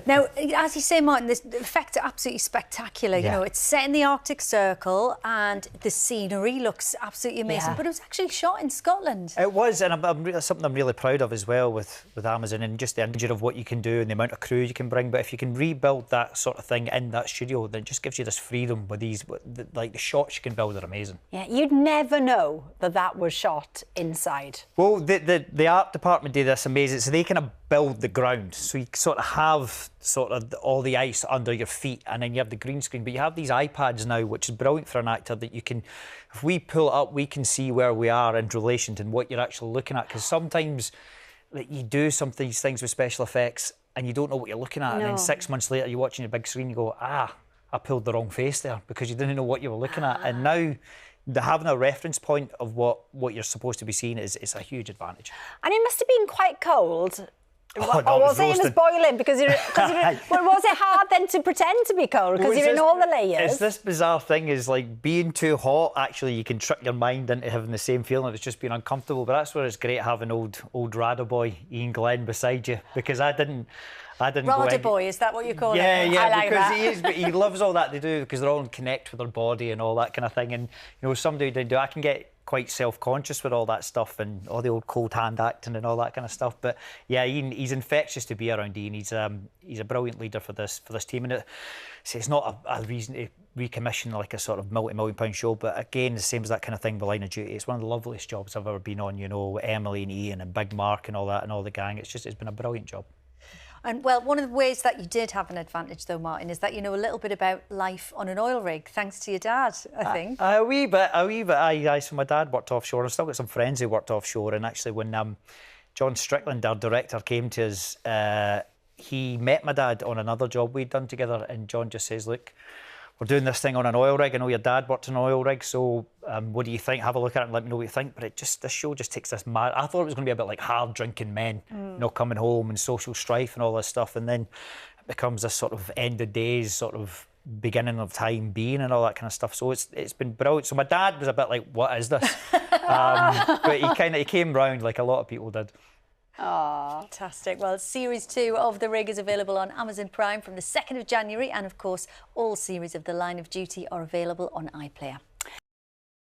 Now, as you say, Martin, the effects are absolutely spectacular. You know, it's set in the Arctic Circle and the scenery looks absolutely amazing. But it was actually shot in Scotland. It was, and something I'm really proud of as well with Amazon, and just the idea of what you can do and the amount of crew you can bring. But if you can rebuild that sort of thing in that studio, then it just gives you this freedom with these, like the shots you can build are amazing. Yeah, you'd never know that was shot inside. Well, the art department do this amazing. So they kind of build the ground. So you sort of have all the ice under your feet, and then you have the green screen. But you have these iPads now, which is brilliant for an actor, that you can, if we pull it up, we can see where we are in relation to what you're actually looking at. Because sometimes like, you do some of these things with special effects and you don't know what you're looking at. And then 6 months later, you're watching a big screen, you go, I pulled the wrong face there because you didn't know what you were looking at. And now having a reference point of what you're supposed to be seeing is a huge advantage. And it must have been quite cold. Oh, no, or was it was boiling? Because well, was it hard then to pretend to be cold because you're in all the layers? It's this bizarre thing is like being too hot. Actually, you can trick your mind into having the same feeling. It's just being uncomfortable. But that's where it's great having old Rada boy Ian Glenn beside you, because I didn't. Rada boy, is that what you call it? Yeah, I like because that. he is. But he loves all that to do because they're all in connect with their body and all that kind of thing. And you know, somebody did do. I can get quite self-conscious with all that stuff and all the old cold hand acting and all that kind of stuff. But yeah, Ian, he's infectious to be around. Ian, he's a brilliant leader for this team, and it's not a reason to recommission like a sort of multi-million-pound show. But again, the same as that kind of thing with Line of Duty. It's one of the loveliest jobs I've ever been on. You know, with Emily and Ian and Big Mark and all that and all the gang. It's been a brilliant job. And, well, one of the ways that you did have an advantage, though, Martin, is that you know a little bit about life on an oil rig, thanks to your dad, I think. A wee bit. Aye. So my dad worked offshore. I've still got some friends who worked offshore. And actually, when John Strickland, our director, came to us, he met my dad on another job we'd done together. And John just says, look, we're doing this thing on an oil rig. I know your dad worked on an oil rig, so what do you think? Have a look at it and let me know what you think. But this show just takes this mad. I thought it was going to be a bit like hard drinking men, you know, coming home and social strife and all this stuff, and then it becomes this sort of end of days, sort of beginning of time being and all that kind of stuff. So it's been brilliant. So my dad was a bit like, what is this? But he came round like a lot of people did. Oh, fantastic. Well, Series 2 of The Rig is available on Amazon Prime from the 2nd of January, and of course all series of The Line of Duty are available on iPlayer.